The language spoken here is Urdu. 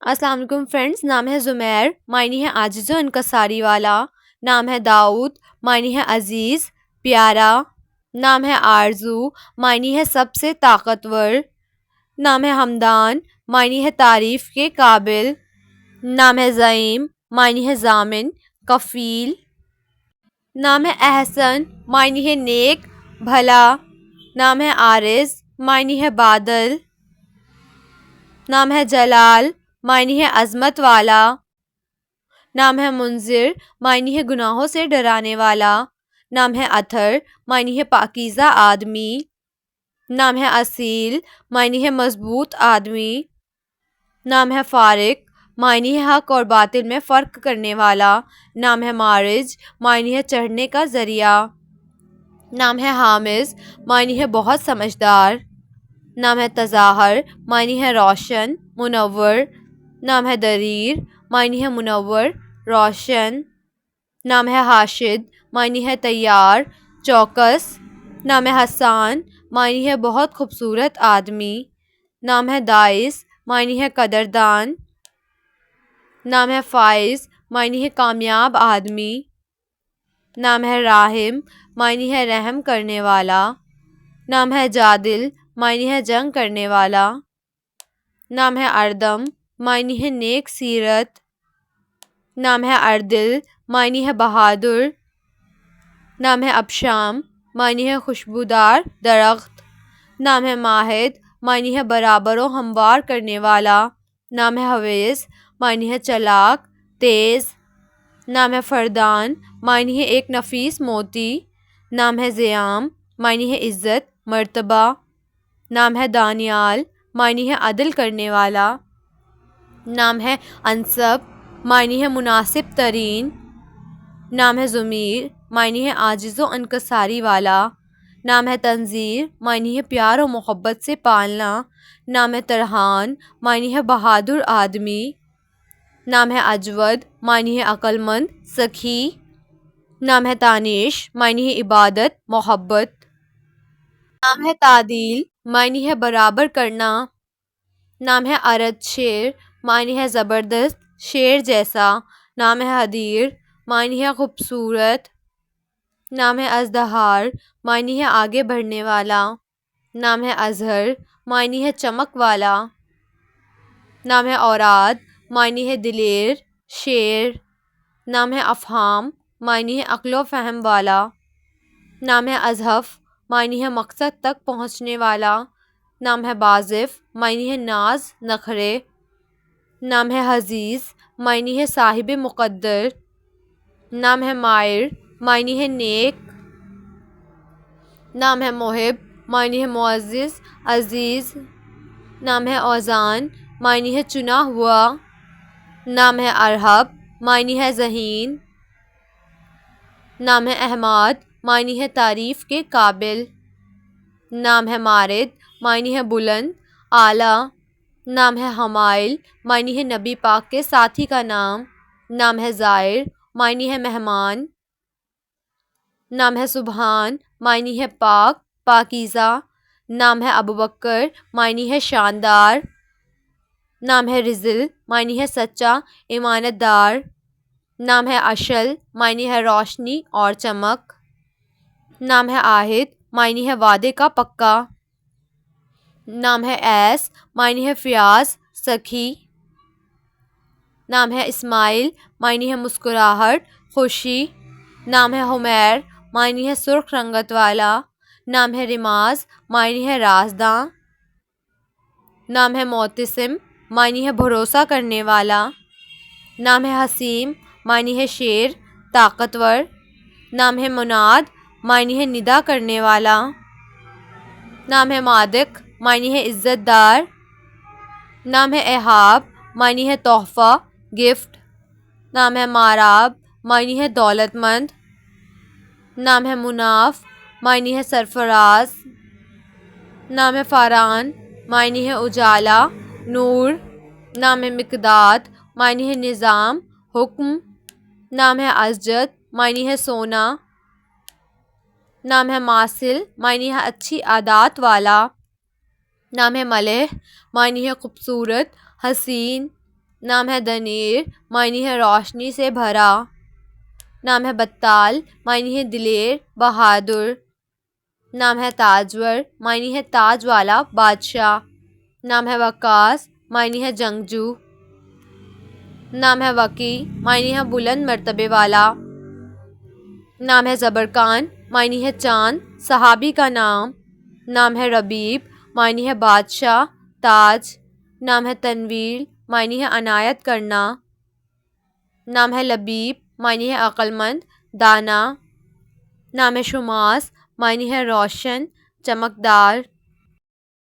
السلام علیکم فرینڈز، نام ہے زمیر، معنی ہے عاجز و انکساری والا۔ نام ہے داؤد، معنی ہے عزیز پیارا۔ نام ہے آرزو، معنی ہے سب سے طاقتور۔ نام ہے حمدان، معنی ہے تعریف کے قابل۔ نام ہے زعیم، معنی ہے ضامن کفیل۔ نام ہے احسن، معنی ہے نیک بھلا۔ نام ہے عارض، معنی ہے بادل۔ نام ہے جلال، معنی ہے عظمت والا۔ نام ہے منذر، معنی ہے گناہوں سے ڈرانے والا۔ نام ہے اطہر، معنی ہے پاکیزہ آدمی۔ نام ہے اصیل، معنی ہے مضبوط آدمی۔ نام ہے فارق، معنی ہے حق اور باطل میں فرق کرنے والا۔ نام ہے معرج، معنی ہے چڑھنے کا ذریعہ۔ نام ہے حامز، معنی ہے بہت سمجھدار۔ نام ہے تظاہر، معنی ہے روشن منور۔ نام ہے دریر، معنی ہے منور روشن۔ نام ہے حاشد، معنی ہے تیار چوکس۔ نام ہے حسان، معنی ہے بہت خوبصورت آدمی۔ نام ہے دائس، معنی ہے قدردان۔ نام ہے فائز، معنی ہے کامیاب آدمی۔ نام ہے راحم، معنی ہے رحم کرنے والا۔ نام ہے جادل، معنی ہے جنگ کرنے والا۔ نام ہے اردم، معنی ہے نیک سیرت۔ نام ہے اردل، معنی ہے بہادر۔ نام ہے ابشام، معنی ہے خوشبودار درخت۔ نام ہے ماہد، معنی ہے برابر و ہموار کرنے والا۔ نام ہے حویس، معنی ہے چالاک تیز۔ نام ہے فردان، معنی ہے ایک نفیس موتی۔ نام ہے ضیام، معنی ہے عزت مرتبہ۔ نام ہے دانیال، معنی ہے عدل کرنے والا۔ نام ہے انسب، معنی ہے مناسب ترین۔ نام ہے ضمیر، معنی ہے عاجز و انکساری والا۔ نام ہے تنذیر، معنی ہے پیار و محبت سے پالنا۔ نام ہے ترحان، معنی ہے بہادر آدمی۔ نام ہے اجود، معنی ہے عقل مند سخی۔ نام ہے تانیش، معنی ہے عبادت محبت۔ نام ہے تعدیل، معنی ہے برابر کرنا۔ نام ہے ارد شیر، معنی ہے زبردست شیر جیسا۔ نام ہے حدیر، معنی ہے خوبصورت۔ نام ہے ازدہار، معنی ہے آگے بڑھنے والا۔ نام ہے اظہر، معنی ہے چمک والا۔ نام ہے اوراد، معنی ہے دلیر شیر۔ نام ہے افہام، معنی ہے عقل و فہم والا۔ نام ہے ازحف، معنی ہے مقصد تک پہنچنے والا۔ نام ہے بازف، معنی ہے ناز نخرے۔ نام ہے حزیز، معنی ہے صاحب مقدر۔ نام ہے مائر، معنی ہے نیک۔ نام ہے محب، معنی ہے معزز عزیز۔ نام ہے اوزان، معنی ہے چنا ہوا۔ نام ہے ارحب، معنی ہے ذہین۔ نام ہے احمد، معنی ہے تعریف کے قابل۔ نام ہے مارد، معنی ہے بلند اعلیٰ۔ نام ہے حمائل، معنی ہے نبی پاک کے ساتھی کا نام۔ نام ہے زائر، معنی ہے مہمان۔ نام ہے سبحان، معنی ہے پاک پاکیزہ۔ نام ہے ابوبکر، معنی ہے شاندار۔ نام ہے رزل، معنی ہے سچا امانت دار۔ نام ہے اشل، معنی ہے روشنی اور چمک۔ نام ہے عاہد، معنی ہے وعدے کا پکا۔ نام ہے ایس، معنی ہے فیاض سخی۔ نام ہے اسماعیل، معنی ہے مسکراہٹ خوشی۔ نام ہے حمیر، معنی ہے سرخ رنگت والا۔ نام ہے رماز، معنی ہے رازداں۔ نام ہے معتصم، معنی ہے بھروسہ کرنے والا۔ نام ہے حسیم، معنی ہے شیر طاقتور۔ نام ہے مناد، معنی ہے ندا کرنے والا۔ نام ہے مادق، معنی ہے عزت دار۔ نام ہے احاب، معنی ہے تحفہ گفٹ۔ نام ہے ماراب، معنی ہے دولت مند۔ نام ہے مناف، معنی ہے سرفراز۔ نام ہے فاران، معنی ہے اجالا نور۔ نام ہے مقداد، معنی ہے نظام حکم۔ نام ہے اسجد، معنی ہے سونا۔ نام ہے ماثل، معنی ہے اچھی عادات والا۔ نام ہے ملح، معنی ہے خوبصورت حسین۔ نام ہے دنیر، معنی ہے روشنی سے بھرا۔ نام ہے بطال، معنی ہے دلیر بہادر۔ نام ہے تاجور، معنی ہے تاج والا بادشاہ۔ نام ہے وقاص، معنی ہے جنگجو۔ نام ہے وقی، معنی ہے بلند مرتبے والا۔ نام ہے زبرقان، معنی ہے چاند صحابی کا نام۔ نام ہے ربیب، معنی ہے بادشاہ تاج۔ نام ہے تنویر، معنی ہے عنایت کرنا۔ نام ہے لبیب، معنی ہے عقل مند دانا۔ نام ہے شماس، معنی ہے روشن چمکدار۔